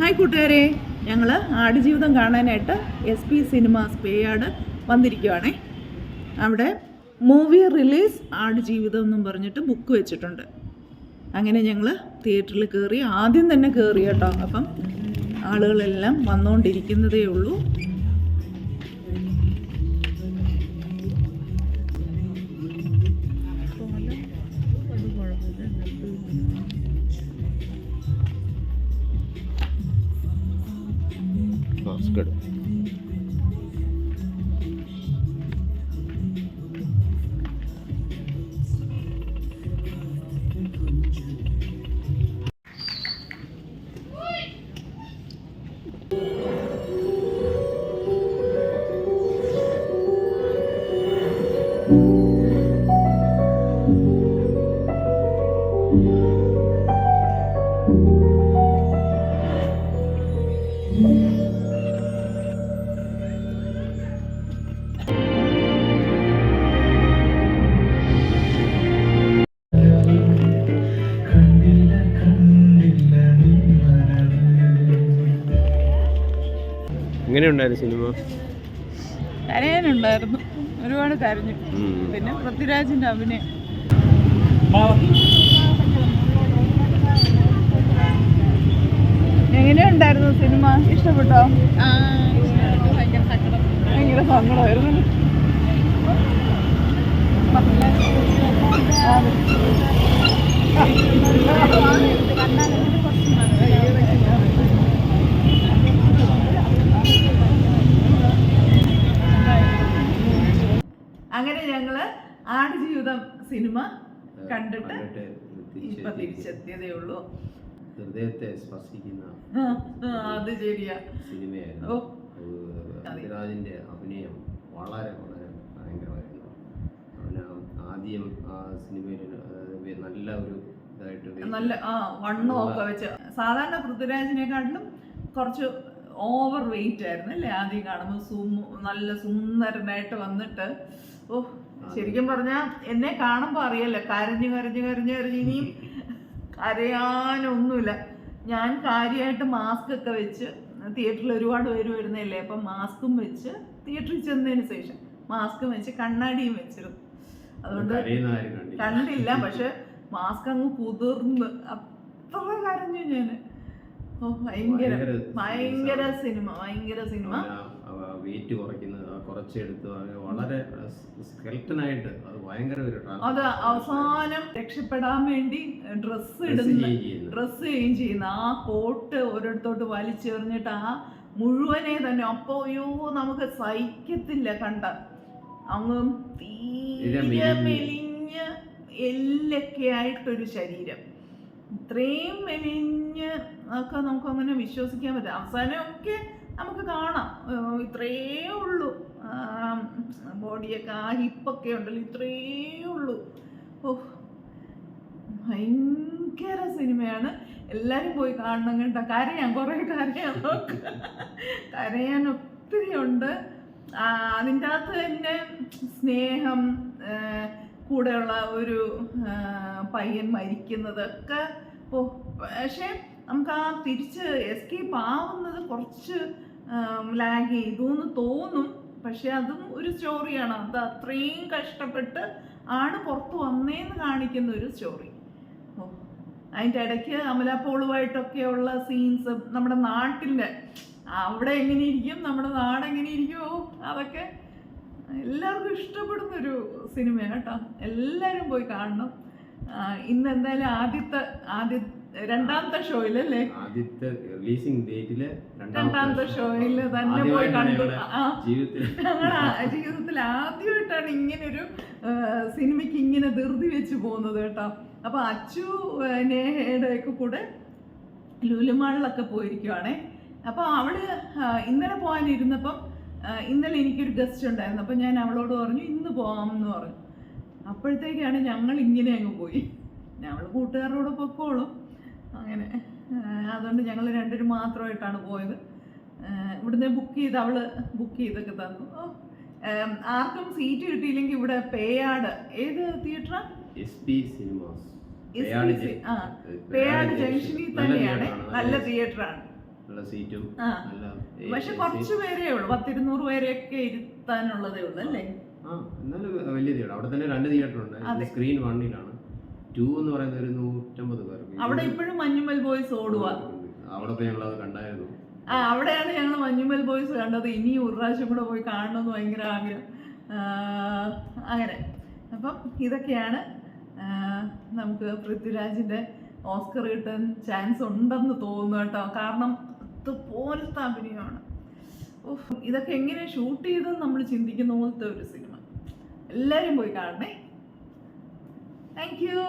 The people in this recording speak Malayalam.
ഹായ് കൂട്ടുകാരെ, ഞങ്ങൾ ആടുജീവിതം കാണാനായിട്ട് SP സിനിമാസ് പേയാട് വന്നിരിക്കുവാണേ. അവിടെ മൂവി റിലീസ് ആടുജീവിതം എന്നും പറഞ്ഞിട്ട് ബുക്ക് വെച്ചിട്ടുണ്ട്. അങ്ങനെ ഞങ്ങൾ തിയേറ്ററിൽ കയറി, ആദ്യം തന്നെ കയറി കേട്ടോ. അപ്പം ആളുകളെല്ലാം വന്നുകൊണ്ടിരിക്കുന്നതേ ഉള്ളൂ. That's good. എങ്ങനെയുണ്ടായിരുന്നു സിനിമ? കരയാനുണ്ടായിരുന്നു, ഒരുപാട് കരഞ്ഞു. പിന്നെ പൃഥ്വിരാജിന്റെ അഭിനയം. എങ്ങനെയുണ്ടായിരുന്നു സിനിമ? ഇഷ്ടപ്പെട്ടോ? ഭയങ്കര സങ്കടമായിരുന്നു. അങ്ങനെ ഞങ്ങള് ആടുജീവിതം സിനിമ കണ്ടിട്ട് ഇപ്പൊ തിരിച്ചെത്തിയതേ ഉള്ളൂ. ഹൃദയത്തെ സ്പർശിക്കുന്ന അത് ശരിയാ സിനിമയായിരുന്നു. പൃഥ്വിരാജിന്റെ അഭിനയം വളരെ വളരെ ഭയങ്കരമായിരുന്നു. അവന് ആദ്യം ആ സിനിമയിൽ നല്ല ഒരു ഇതായിട്ട് നല്ല വണ്ണമൊക്കെ വെച്ച്, സാധാരണ പൃഥ്വിരാജിനെക്കാട്ടിലും കുറച്ച് ഓവർ വെയിറ്റ് ആയിരുന്നു അല്ലേ ആദ്യം കാണുമ്പോൾ. നല്ല സുന്ദരനായിട്ട് വന്നിട്ട് ശരിക്കും പറഞ്ഞാൽ എന്നെ കാണുമ്പോൾ അറിയല്ലോ, കരഞ്ഞു കരഞ്ഞു കരഞ്ഞു കരഞ്ഞു. ഇനിയും കരയാനൊന്നുമില്ല. ഞാൻ കാര്യമായിട്ട് മാസ്ക് ഒക്കെ വെച്ച്, തിയേറ്ററിൽ ഒരുപാട് പേര് വരുന്നതല്ലേ, അപ്പം മാസ്കും വെച്ച് തിയേറ്ററിൽ ചെന്നതിന് ശേഷം മാസ്കും വെച്ച് കണ്ണാടിയും വെച്ചിരുന്നു. അതുകൊണ്ട് കണ്ടില്ല, പക്ഷെ മാസ്ക് അങ്ങ് കുതിർന്ന് അത്ര കരഞ്ഞു ഞാൻ. ഭയങ്കര ഭയങ്കര സിനിമ, ഭയങ്കര സിനിമ. വെയിറ്റ് കുറയ്ക്കുന്നത് കുറച്ചെടുത്ത് വളരെ സ്കെൽട്ടനായിട്ട് അത് ഭയങ്കര ഒരു അത് അവസാനം രക്ഷപ്പെടാൻ വേണ്ടി ഡ്രസ്സ് ചെയ്യുന്ന ആ കോട്ട് ഓരോരുത്തോട്ട് വലിച്ചെറിഞ്ഞിട്ട് ആ മുഴുവനെ തന്നെ. അപ്പോ നമുക്ക് സഹിക്കത്തില്ല കണ്ട. അങ്ങ് തീരെ മെലിഞ്ഞ് എല്ലൊക്കെ ആയിട്ടൊരു ശരീരം, ഇത്രയും മെലിഞ്ഞ് ഒക്കെ നമുക്ക് അങ്ങനെ വിശ്വസിക്കാൻ പറ്റും. അവസാനമൊക്കെ നമുക്ക് കാണാം, ഇത്രയേ ഉള്ളൂ ബോഡിയൊക്കെ, ആ ഹിപ്പൊക്കെ ഉണ്ടല്ലോ, ഇത്രയേ ഉള്ളൂ. ഭയങ്കര സിനിമയാണ്, എല്ലാവരും പോയി കാണണം കേട്ടോ. കരയാൻ കുറേ കരയാൻ ഒത്തിരി ഉണ്ട്. അതിൻ്റെ അകത്ത് തന്നെ സ്നേഹം, കൂടെയുള്ള ഒരു പയ്യൻ മരിക്കുന്നതൊക്കെ. പക്ഷേ നമുക്ക് ആ തിരിച്ച് എസ്കേപ്പ് ആവുന്നത് കുറച്ച് ലാഗ് ചെയ്തുവെന്ന് തോന്നും. പക്ഷെ അതും ഒരു സ്റ്റോറിയാണ്. അത് അത്രയും കഷ്ടപ്പെട്ട് ആണ് പുറത്ത് വന്നേന്ന് കാണിക്കുന്ന ഒരു സ്റ്റോറി. അതിൻ്റെ ഇടയ്ക്ക് അമലാപോളുമായിട്ടൊക്കെയുള്ള സീൻസ്, നമ്മുടെ നാട്ടിൻ്റെ അവിടെ എങ്ങനെയിരിക്കും, നമ്മുടെ നാട് എങ്ങനെയിരിക്കുമോ, അതൊക്കെ എല്ലാവർക്കും ഇഷ്ടപ്പെടുന്നൊരു സിനിമയാണ് കേട്ടോ. എല്ലാവരും പോയി കാണണം. ഇന്ന് എന്തായാലും രണ്ടാമത്തെ ഷോയിലല്ലേ, ആദ്യത്തെ റിലീസിംഗ് ഡേറ്റില് രണ്ടാമത്തെ ഷോയിൽ തന്നെ പോയി കണ്ടു. ഞങ്ങളുടെ ജീവിതത്തിൽ ആദ്യമായിട്ടാണ് ഇങ്ങനൊരു സിനിമയ്ക്ക് ഇങ്ങനെ ധൃതി വെച്ച് പോകുന്നത് കേട്ടോ. അപ്പൊ അച്ചു നേഹയുടെ ഒക്കെ കൂടെ ലുലുമാളിലൊക്കെ പോയിരിക്കുവാണേ. അപ്പൊ അവള് ഇന്നലെ പോകാനിരുന്നപ്പം, ഇന്നലെ എനിക്കൊരു ഗസ്റ്റ് ഉണ്ടായിരുന്നു. അപ്പം ഞാൻ അവളോട് പറഞ്ഞു ഇന്ന് പോകാമെന്ന് പറഞ്ഞു. അപ്പോഴത്തേക്കാണ് ഞങ്ങൾ ഇങ്ങനെ അങ്ങ് പോയി. ഞങ്ങൾ കൂട്ടുകാരോട് പൊക്കോളും അങ്ങനെ. അതുകൊണ്ട് ഞങ്ങൾ രണ്ടുപേരും മാത്രമായിട്ടാണ് പോയത്. ഇവിടുന്ന് അവള് ബുക്ക് ചെയ്തൊക്കെ തന്നു. ആർക്കും സീറ്റ് കിട്ടിയില്ലെങ്കിൽ ഇവിടെ പേയാട്, ഏത് തിയേറ്ററാ? SP cinemas. പേയാട് ജംഗ്ഷനിൽ തന്നെയാണ്, നല്ല തിയേറ്ററാണ്. നല്ല സീറ്റും ആ. നല്ല പക്ഷെ കുറച്ച് പേരേ ഉള്ളൂ, 100-200 പേരെയൊക്കെ ഇരുത്താനുള്ളതേ ഉള്ളൂ അല്ലേ? ആ എന്നാലും വലിയ തിയേറ്റർ. അവിടെ തന്നെ 2 തിയേറ്റർ ഉണ്ട്. സ്ക്രീൻ 1-ലാണ്. 2 എന്ന് പറയുന്നത് ഒരു 150 പേർക്ക്. അവിടെ ഇപ്പോഴും മഞ്ഞുമൽ ബോയ്സ് ഓടുക. അവിടെ പോയി ഞങ്ങളത് കണ്ടായിരുന്നു. അവിടെയാണ് ഞങ്ങൾ മഞ്ഞുമൽ ബോയ്സ് കണ്ടത്. ഇനിയും ഒരു പ്രാവശ്യം കൂടെ പോയി കാണണമെന്ന് ഭയങ്കര ആഗ്രഹം. അങ്ങനെ അപ്പം ഇതൊക്കെയാണ് നമുക്ക് പൃഥ്വിരാജിൻ്റെ ഓസ്കർ കിട്ടാൻ ചാൻസ് ഉണ്ടെന്ന് തോന്നുന്നു കേട്ടോ. കാരണം അതുപോലത്തെ അഭിനയമാണ്. ഇതൊക്കെ എങ്ങനെ ഷൂട്ട് ചെയ്തെന്ന് നമ്മൾ ചിന്തിക്കുന്ന പോലത്തെ ഒരു സിനിമ. എല്ലാവരും പോയി കാണണേ. Thank you.